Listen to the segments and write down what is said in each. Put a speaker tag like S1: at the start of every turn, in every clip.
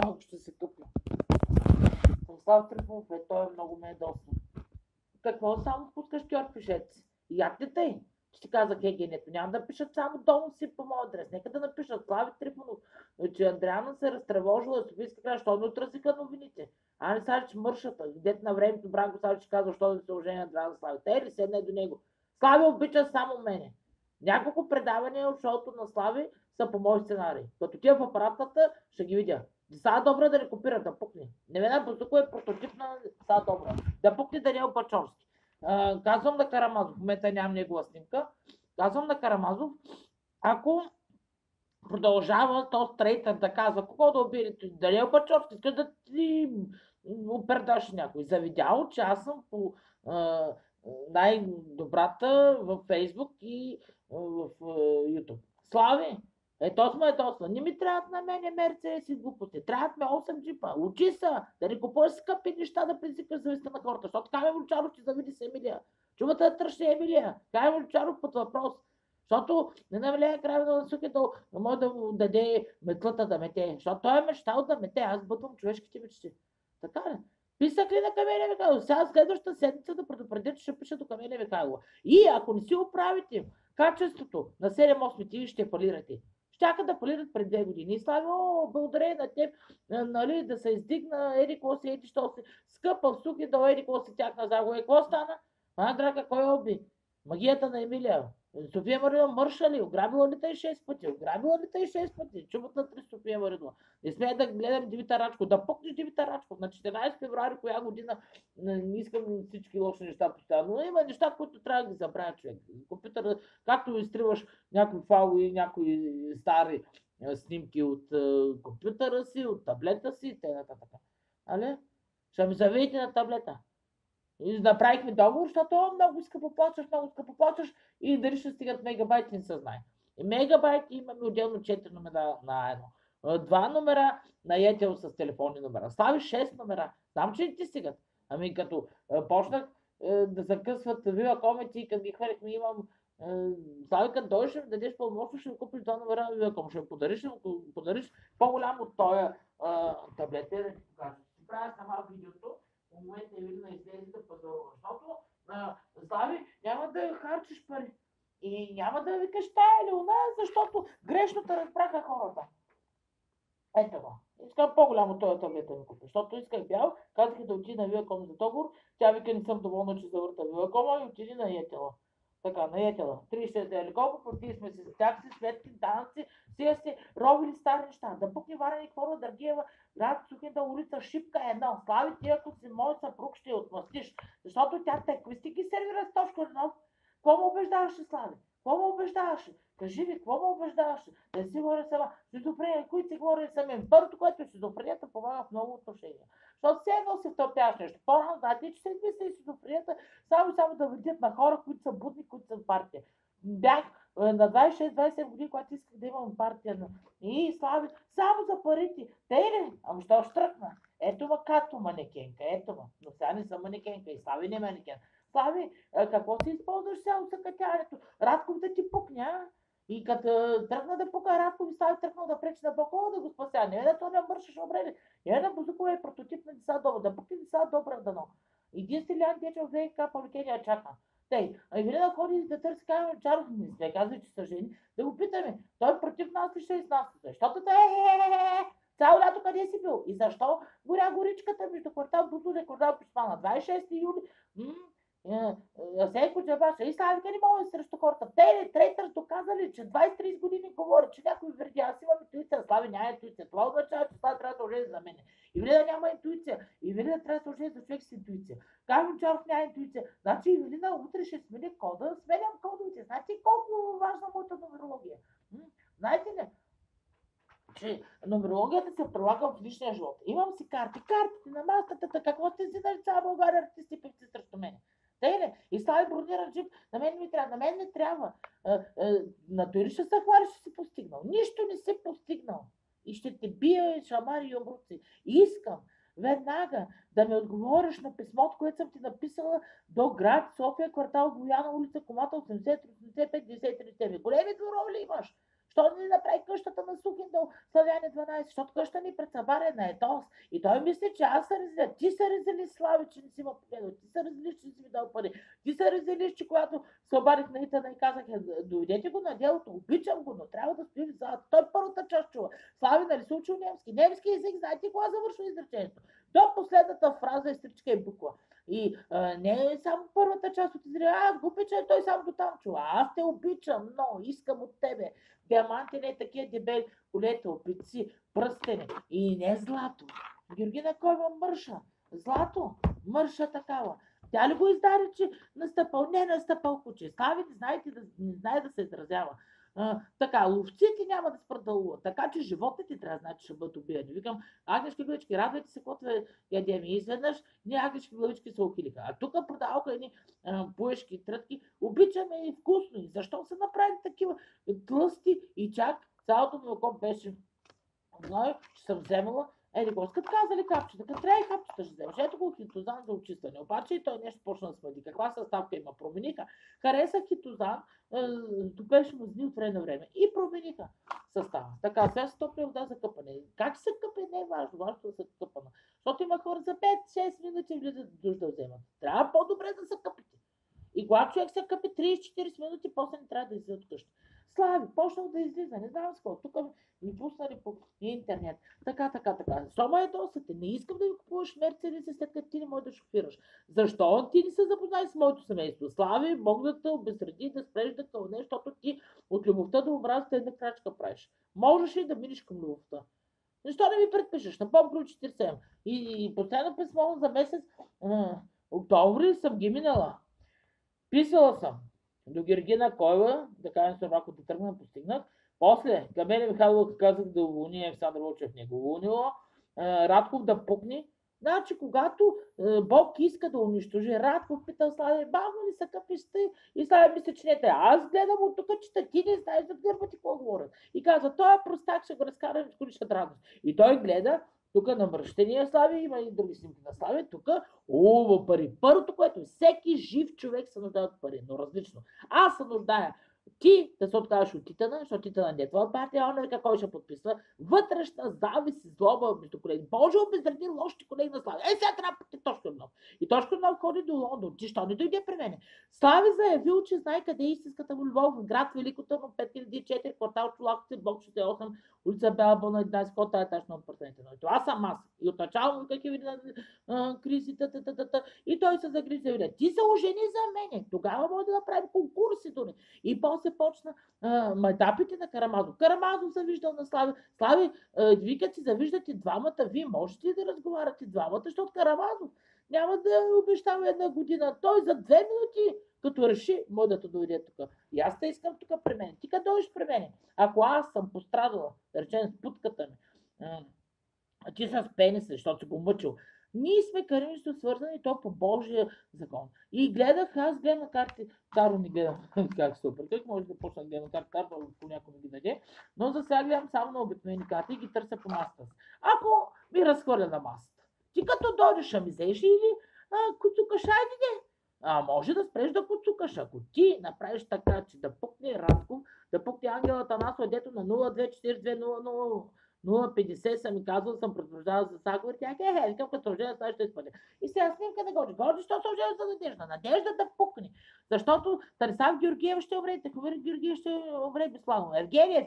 S1: малко ще се къпя. Станислав Трифонов, той много ме е доста. Какво само пускаш тьорфишеци? Ядете тъй. Ще ти казах егенето. Няма да пишат само долу си по моят адрес. Нека да напишат Слави Трифонов, че Андриана се разтревожила, Софийска края, що не отразиха новините. А не Савич мършата. Дете на времето Бранко Савич казва, що да се оженя Андриана Слави. Те ли седне до него? Слави обича само мене. Няколко предавания от шоуто на Слави са по мой сценарий. Като тия в апаратната ще ги видя. Са добра да не копира, да пукне. Невена Бузуко е прототип на Са добра. Да пукне Даниел Пачорски. Казвам на Карамазов, в момента нямам негова снимка, казвам на Карамазов, ако продължава то стрейтър да казва, кого да убиете, Даниел Пачорски, иска да ти опердаш някой. Завидял, че аз съм по най-добрата в Фейсбук и в YouTube. Слави! Ето сме доста. Не ми трябват на мене Мерцедес и глупости. Трябват ме 8 джипа. Учи са. Да не купуваш скъпи неща да предизвикаш зависта на хората. Защото Камен Волчаров ти завиди с Емилия. Чувате да тръщи Емилия. Камен Волчаров под въпрос. Защото не намалява Кравена на Суки да може да му даде метлата да мете. Защото той е мечтал да мете. Аз бъдвам човешките мечти. Така ли? Писах ли на Камеля Михайлова? Сега следващата седмица да предупредя, че ще пиша до Камеля Михайлова. И ако не си оправите качеството на 7-8 TV, ще фалирате. Щяха да фалират пред 2 години. И Слави, благодарение на теб, нали, да се издигна, еди какво си, еди що си, скъпа суки, да еди какво си тях на загуба. И какво стана? Драка, кой оби? Магията на Емилия. София Маринова мърша ли? Ограбила ли тъй 6 пъти? Ограбила ли тъй 6 пъти? Чубът на 3 София Маринова. Не смея да гледам Димитър Рачков. Да пукнеш Димитър Рачков. На 14 февруари, коя година, не искам всички лоши неща постоянно. Но има неща, които трябва да ги забравя човек. Компютър, както изтриваш някои файлове, някои стари снимки от компютъра си, от таблета си и т.н. Але? Ще ми завидите на таблета. И направихме договор, защото много скъпо плащаш и дали ще стигат мегабайти, не се знае. И мегабайти имаме отделно 4 номера на едно. 2 номера на Етел с телефонни номера. Слави 6 номера. Знам, че не ти стигат. Ами като почнах да закъсват Вила Комети, като ги хвалихме, имам Слави, като дойдеш, ще ми дадеш пълномощно, ще ми купиш 2 номера на Вила Ком. Ще ми подариш по-голям от този таблет. Да ти покажа. Ще правя сама видеото. В момента Евелина излезе да пазарува, защото Слави, няма да харчиш пари. И няма да викаш тая или она, защото грешно те разбраха хората. Ето го. Искам по-голямо този таблет да ми купи, защото исках бял, казах да отида на Вилаком за договор, тя вика не съм доволна, че завърта Вилакома и отиди на Етела. Така, на Етела. 36 елекопа, платили сме си за такси, сметки, данъци, сега сте робили стари неща. Да пукне Варени хора, Дъргиева, град Сухинда, улица Шипка е едно. Слави ти, ако си мой съпруг, ще я отмъстиш. Защото тя те, какви сте ги сервира с точка едно? Какво му убеждаваше, Слави? Какво му убеждаваше? Кажи ви, какво му убеждаваше? Да си говоря сама. Шизофрения, които си говорили сами. Първото, което е шизофренията, помага в много отношения. Защото все едно се втълпяваш нещо. По-рано знаете, че се мисли шизофренията само да видят на хора, които са будни, които са в партия. Бях на 26-27 години, когато исках да имам партия. И Слави, само за парите. Те ли? Ама що штръкна? Ето ма като манекенка, ето ма. Но сега не съм манекенка и Слави не е манекен. Слави, какво си използваш сега от съкатянето? Радков да ти пукня. И като тръгна да пука Радков и Слави тръгнал да пречи на Бокова да го спася. Не е да то не мършиш обреди. Елена Бузукова е прототип на Деса Добра. Да пукне Деса Добра дано. Единствен Дечев ВК Павликения чака. Тъй, Евелина ходи да търси Камен Чаров, не сте казали, че са жени. Да го питаме, той против нас ли ще е с нас? Защото те цяло лято къде си бил? И защо горя горичката между квартал Бузук и квартал Пишпана? 26 юли. Сейко Джабаша и Славика не могат срещу хората. Те Трейтърс доказали, че 20-30 години говорят, че някой вреди. Аз имам интуиция, Слави няма интуиция. Това означава, че това трябва да ожени за мен. Ивелина няма интуиция. Ивелина трябва да ожени за човек с интуиция. Камен Чаров няма интуиция. Значи Ивелина утре ще смени кода, сменям кодовете. Знаете колко важна моята нумерология? Знаете ли? Че нумерологията се прилага в личния живот. Имам си картите на масата, какво сте си дали цяла България артисти певци срещу мен? И Слави брониран джип, на мен не трябва. На дори ще се хвали, ще си постигнал. Нищо не си постигнал. И ще те бия шамари и обруци. Искам веднага да ми отговориш на писмото, което съм ти написала до град София, квартал Бояна, улица Комата, 80-85-93. Големи дворове ли имаш? Що не направи къщата на Сухиндол, Славяне 12, защото къща ни пред събарена е тос. И той мисли, че аз се разделя. Ти се раздели, Слави, че не си ме погледал. Ти се разделиш, че не си ми дал пари. Ти се разделиш, че когато се обадих на Итана и казах, дойдете го на делото, обичам го, но трябва да стои в залата. Той първата част чува. Слави, нали се учил немски? Немски език, знаете кога завършва изречението? До последната фраза е стричка и буква. И не е само първата част от изречението. Аз го обичам, той само до там чува. Аз те обичам, но искам от тебе. Диаманти не такива дебели, колета, опици, пръстени и не злато. Георгина Коева мърша. Злато, мърша такава. Тя ли го издаде, че настъпал? Не настъпал куче. Слави не знае да се изразява. Така, ловците няма да спрат да ловят. Така че животните трябва да знаят, че ще бъдат убияни. Викам, агнешки главички, радвайте се, каквото ядем. И изведнъж ние агнешки главички се ухилиха. А тук продаваха едни пуешки трътки. Обичаме и вкусно. И защо се направили такива тлъсти и чак цялото млеко беше. Знае, че съм вземала. Го, като казали капчета, като трябва и капчета ще вземеш. Ето го хитозан за очистване. Обаче и той нещо почна да смъди. Каква съставка има? Промениха. Харесах хитозан, тук беше мазни от време на време. И промениха състава. Така, сега се топля вода за къпане. Как се къпе не е важно, важно да се къпана. Защото има хора за 5-6 минути влизат в душ да вземат. Трябва по-добре да се къпите. И когато човек се къпи 30-40 минути, после не трябва да излиза от къща. Слави, почнал да излиза, не знам с колко. Тук ми пуснали по интернет. Така. Защо ме ядосате? Не искам да ви купуваш Мерцедес, след като ти не можеш да шофираш. Защо ти не се запознай с моето семейство? Слави, мога да те обезреди, да спреш да кълнеш, защото ти от любовта до омразата една крачка правиш. Можеш ли да минеш към любовта? Защо не ми предпишеш? На по-ключ 47. И последно писмо за месец октомври съм ги минала. Писала съм до Георгина Коева, да кажем се ако да тръгна, постигнах. После Камеля Михайлова казах да уволни Александър Вълчев, не го уволнила. Радков да пукни. Значи, когато Бог иска да унищожи, Радков питал Слави, бавно ли са къпиш ти? И Слави мисля, че не те. Аз гледам от тук, че ти не знаеш зад гърба ти какво говорят. И каза, той е простак, ще го разкарам с количат радост. И той гледа, тук на мръщения Слави, има и други снимки на Слави, тук пари. Първото, което всеки жив човек се нуждае от пари, но различно. Аз се нуждая ти да се откажеш от Титана, защото Титана не е твоя партия, он века кой ще подписва. Вътрешна завист и злоба между колеги. Боже, обезреди лошите колеги на Слави. Сега трябва да Тошко Иванов. И Тошко Иванов ходи до Лондон. Ти що не дойде при мене? Слави заявил, че знае къде е истинската му любов в град Велико Търново, 5004, квартал Чолаковци, блок 68, улица Бяла Бълна, 11, кота етаж на апартамента. Аз съм аз. И отначало му как е видя кризите, и той се загрижи. Ти се ожени за мене. Тогава може да направим конкурси дори. И после почна майтапите на Карамазов. Карамазов се виждал на Слави. Слави, викат си, завиждате двамата. Вие можете ли да разговаряте двамата, защото Карамазов няма да обещава една година. Той за 2 минути, като реши, може да те дойде тук. И аз те искам тук при мен. Ти къде дойдеш при мен? Ако аз съм пострадала, да речем с путката ми, ти с пениса, защото си го мъчил. Ние сме кармично свързани, то по Божия закон. И гледах, аз гледам карти, Таро не гледам как супер. Как може да почна да гледам карти, Таро понякога ги даде, но за сега гледам само на обикновени карти и ги търся по масата. Ако ми разхвърля на масата, ти като дойдеш, ми взеш или куцукаш, айде. Може да спреш да куцукаш. Ако ти направиш така, че да пукне Радков, да пукне Ангела Танасова, дето на 0242 050 съм ми казал, съм предупреждавал за заговор, тя викам, като рождена сега ще изпъде. И сега снимка не годи. Годи, защото съм рождена за Надежда. Надежда да пукне. Защото Тарисав Георгиев ще умре, Тахомир Георгиев ще умре безславно. Евгениев,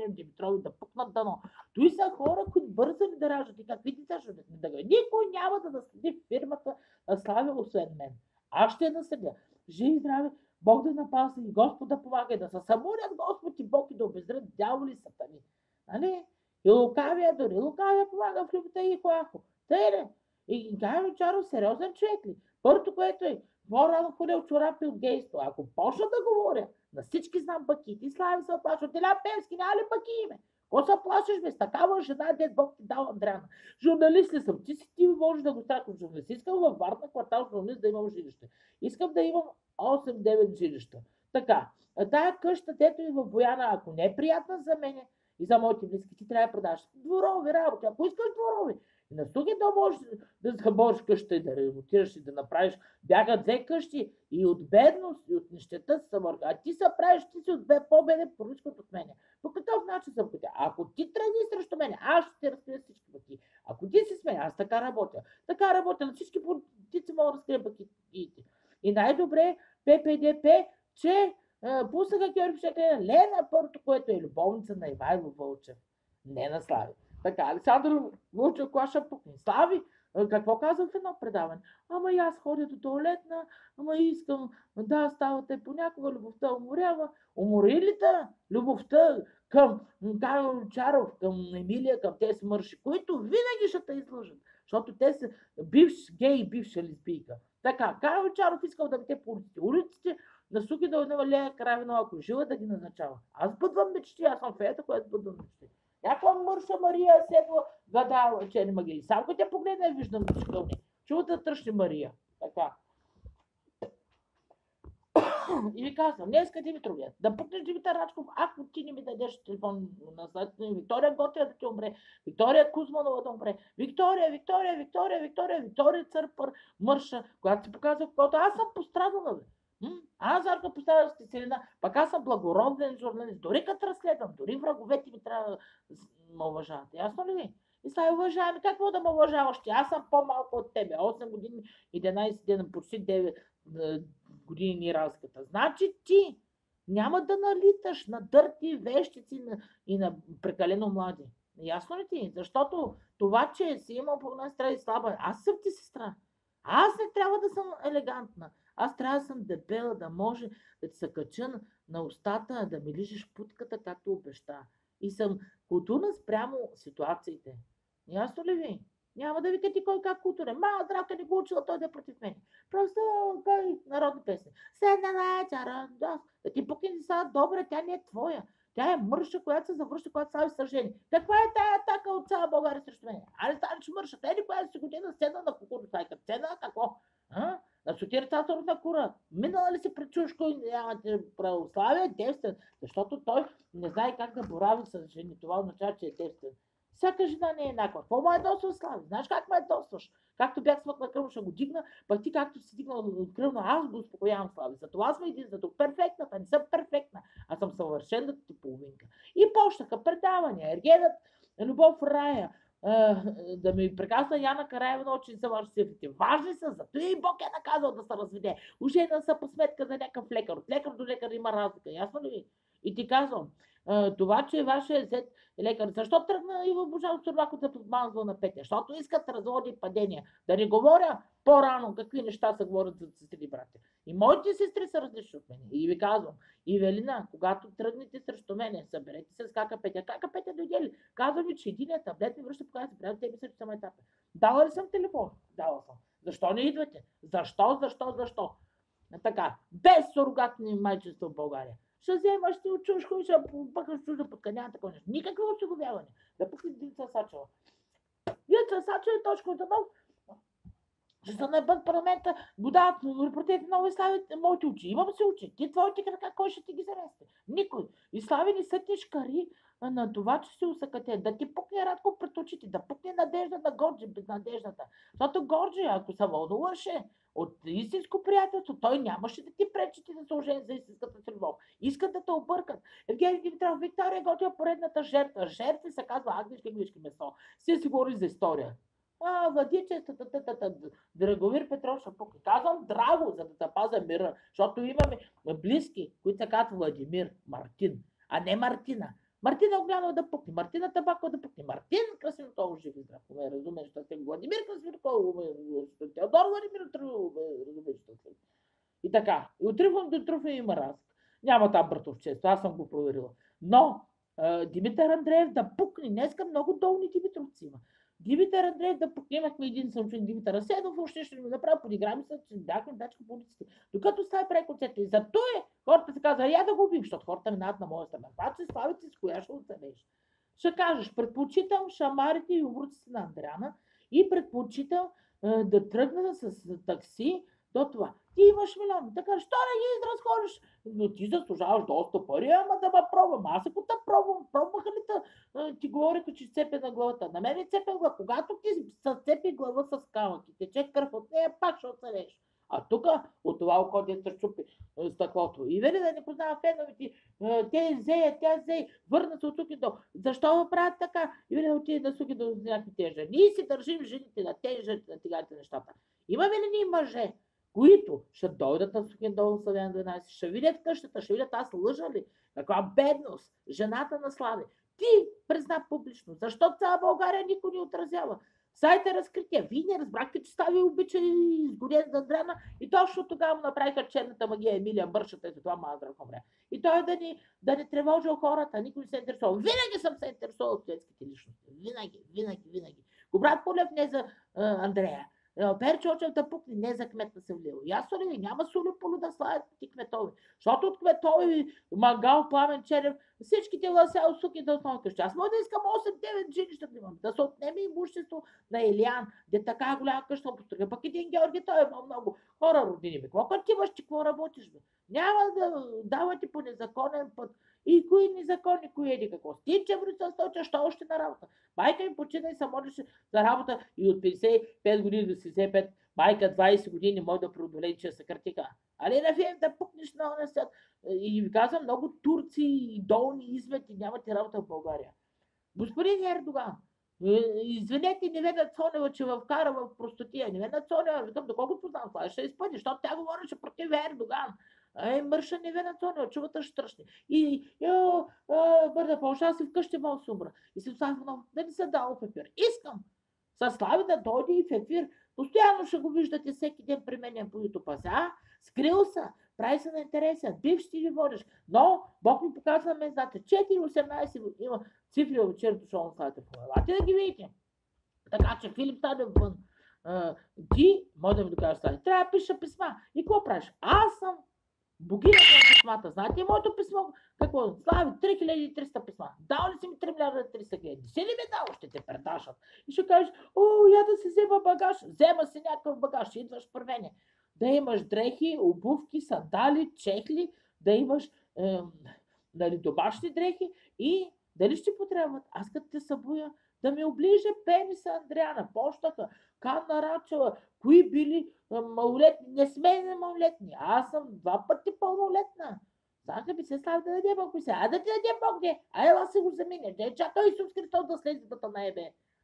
S1: Димитрови да пукнат дано. Той са хора, които бързали да раждат. И какви деца ще да го. Никой няма да наследи фирмата Слави, освен мен. Аз ще я наследя. Живи, здраве, Бог да напаси и Господ да помага, да се съмолят Господ и Бог и да обезрят дяволи сатани. Нали? И лукавия дори. Лукавия помага в любовта и хлахо. Тъй ли? И Гайо Чаров сериозен човек ли? Първото, което е, по-рано ходил чорапи от гейство. Ако почна да говоря, на всички знам баки, ти Слави се оплашва, Делян Певски, няма ли баки име? Ко се плашиш, бе? С такава жена, дед Бог ти дал Андриана. Журналист ли съм? Ти можеш да го страхваш журналист. Искам във Варна квартал журналист да имам жилище. Искам да имам 8-9 жилища. Така, тая къща, дето и в Бояна, ако не е приятна за мене и за моите близки, ти трябва да продаш дворови работи. Ако искаш дворови, И на Суги да можеш да събориш къща и да ремонтираш и да направиш. Бягат две къщи и от бедност, и от нищета се съборка. А ти се правиш, ти си от по-беден происход от мене. По какъв начин съм хотя? Ако ти тръгни срещу мене, аз ще те разкрия всички пъти. Ако ти си с мен, аз така работя. Така работя на всички политици мога да разкрия пътите. И най-добре ППДП, че пуснаха Георги Пшекля, Лена първото, което е любовница на Ивайло Вълчев. Не на Слави. Така, Александър Вълчев клаша пукни. Слави, какво казвам в едно предаване? Ама и аз ходя до туалетна, ама искам, да, ставате понякога, любовта уморява. Умори ли та любовта към Карл Чаров, към Емилия, към тези мърши, които винаги ще те излъжат, защото те са бивш гей и бивша лесбийка. Така, Карл Чаров искал да мете по улиците. Улиците на Суки да Лея Каравинова, ако жива да ги назначава. Аз бъдвам мечти, аз съм феята, която бъдвам мечти. Някаква мърша Мария седва, гадава, че не магия. Само като я погледна, виждам чекълни. Чувате тръщи Мария. Така. И ви казвам, днеска Димитровия, да пукнеш Димитър Рачков, ако ти не ми дадеш телефон на след Виктория Готия да ти умре, Виктория Кузманова да умре, Виктория Църпър, мърша, която си показва, когато аз съм пострадала. Аз Зарка поставя с киселина, пък аз съм благороден журналист, дори като разследвам, дори враговете ми трябва да ме уважават. Ясно ли? И сега уважаеми, какво да ме уважаваш ти? Аз съм по-малко от тебе, 8 години, 11 дена, почти 9 години ни разката. Значи ти няма да налиташ на дърти вещици и на прекалено млади. Ясно ли ти? Защото това, че си имал по една страна и слаба, аз съм ти сестра. Аз не трябва да съм елегантна. Аз трябва да съм дебела, да може да ти се кача на устата, да ми лижеш путката, както обеща. И съм културна спрямо ситуациите. Ясно ли ви? Няма да викате кой как културен. Мала здравка не го учила, той да е против мен. Просто кой народни песни. Седна вечера, да ти покини са добре, тя не е твоя. Тя е мърша, която се завръща, която слави сражение. Каква е тая атака от цяла България срещу мен? Али станеш мърша. Еди коя си година седна на кукурно сайка. Седна на какво? На Сотир Цацаров на Кура. Минала ли си пред Чушко и нямате православие, девствен, защото той не знае как да борави с жени. Това означава, че е девствен. Всяка жена не е еднаква. Какво ме ядосва Слави? Знаеш как ме ядосваш? Както бях смъкна кръвно, ще го дигна, пък ти както си дигнал кръвно, аз го успокоявам Слави. За това сме един, зато перфектната, не съм перфектна, аз съм съвършената ти половинка. И почнаха предавания, Ергенът, Любов в рая, да ми прекрасна Яна Караева научи за вашите. Важни са, зато и Бог е наказал да се разведе. Ужена са по сметка за някакъв лекар. От лекар до лекар има разлика, ясно ли ви? И ти казвам, това, че вашия зет е лекар, защо тръгна Иво Божанов Чорбаков да подмазва на Петя? Защото искат разводи и падения. Да не говоря по-рано какви неща се говорят за сестри братя. И моите сестри са различни от мен. И ви казвам, Ивелина, когато тръгнете срещу мене, съберете се с Кака Петя. Кака Петя дойде ли? Казва ми, че единият таблет ми връща, когато се приятел, те мисля, че съм етапа. Дала ли съм телефон? Дала съм. Защо не идвате? Защо? Така, без сурогатни майчества в България. Ще вземаш ти от Чушко и ще пъкаш чужда пътка. Няма такова нещо. Никакво осигуряване. Да пъкнеш Димитър Сачева. Димитър Сачева е точка от едно. Ще се наебат в парламента, го дават репортерите много и славят моите очи. Имам се очи. Ти твоите крака, кой ще ти ги замести? Никой. И слави не са тежкари на това, че си усъкатен. Да ти пукне Радко пред очите, да пукне надежда на Горджи, безнадеждата. Защото Горджи, ако се вълнуваше от истинско приятелство, той нямаше да ти пречи ти да се ожени за истинската си любов. Искат да те объркат. Евгений Димитров, Виктория готвя поредната жертва. Жертви се казва агнешки месо. Си говори за история. Владиче, Драгомир Петров Шапук. Казвам драго, за да те пазя мира, защото имаме близки, които се казват Владимир, Мартин, а не Мартина. Мартина Оглянова да пукне, Мартина Табакова да пукне, Мартин Красимирков жив и здрав. Разумеш, че сте Владимир Красимирков, Теодор Владимир Трюв, разумеш, че сте. И така, и от Трифон до Труфен има разлика. Няма там братовчество, аз съм го проверила. Но Димитър Андреев да пукне, днеска много долни димитровци има. Димитър Андреев да пукне, имахме един съмчен Димитър Аседов, още ще ми направи, подиграми се, че бяхме дачка по улиците. Докато става прави концерта. И зато хората се казва, я да го убим, защото хората минават на моя страна. Това че славите с коя ще оцелеш. Ще кажеш, предпочитам шамарите и обруците на Андриана и предпочитам да тръгна с такси до това. Ти имаш милион. Така, що не ги изразходиш но ти заслужаваш доста пари, ама да ме пробвам. Аз ако те пробвам, пробваха ли ти говориха, че цепе на главата. На мен е цепе глава. Когато ти се цепи глава с камък и тече кръв от нея, пак ще оцелеш. А тук от това око се чупи стъклото. И вели да не познава феновете, те зея, тя зее, върна се от тук и до. Защо го правят така? И вели да отиде да суки до някакви тези. Ние си държим жените на тези, на тигайте нещата. Има ли ние мъже, които ще дойдат на Сухиндол Славян 12, ще видят къщата, ще видят аз лъжа ли, каква бедност, жената на Слави. Ти призна публично, защо цяла България никой не отразява. Сайта разкритие. Вие не разбрахте, че Слави обича изгорен за Андрана и точно тогава му направиха черната магия Емилия Бършата и затова Мандран умря. И той да не тревожил хората, никой не се интересувал. Винаги съм се интересувал от светските личности. Винаги. Брат Полев не за Андрея. Перче Очев да пукне, не за кмет на Севлиево. Ясно ли? Няма соли полу да славят ти кметови. Защото от кметови Мангал, Пламен Черев, всичките лася суки да основни къщи. Аз мога да искам 8-9 жилища да имам. Да се отнеме имущество на Илиан, де така голяма къща му построя. Пък един Георги, той има много хора родини. Какво път имаш, ти какво работиш? Бе? Няма да давате по незаконен път. И кои незаконни, кои еди какво. Стича Борисов Стойчев, що още на работа. Майка ми почина и се можеше за работа и от 55 години до 65, майка 20 години може да преодолее, че се картика. Али на филм да пукнеш на оня свят. И ви казвам, много турци и долни измети нямате работа в България. Господин Ердоган, извинете Невена Цонева, че вкара в простотия. Невена Цонева, викам, доколко познавам това, ще изпъди, защото тя говореше против Ердоган. Мърша Невена Цонева, чувата страшни. И бърда Полша, аз си вкъщи мога да се умра. И си оставя да не се дава в ефир. Искам със Слави да дойде и в ефир. Постоянно ще го виждате всеки ден при мен по YouTube. Сега скрил се, прави се на интересен, бив ще ви водиш. Но Бог ми показва на мензата. 4-18 има цифри в вечерното шоу на Славите. Елате да ги видите. Така че Филип Стадев вън. Ти, може да ми докажеш Слави, трябва да пиша писма. И какво правиш? Аз съм богинята на писмата. Знаете ли моето писмо? Какво? Слави, 3300 писма. Дал ли си ми 3 милиарда 300 хиляди? Си ли ми дал? Ще те предашат. И ще кажеш, я да си взема багаж. Взема си някакъв багаж. Идваш първене. Да имаш дрехи, обувки, сандали, чехли, да имаш домашни дрехи и дали ще потребват? Аз като те събуя, да ми оближа пениса Андреана, почнаха, Канна Рачева, кои били малолетни, не сме малолетни, аз съм 2 пъти пълнолетна. Знака би се Слави да даде Бог ми се, да ти даде Бог, не, ела се го замине, не чака Исус Христос да слезе да на ебе.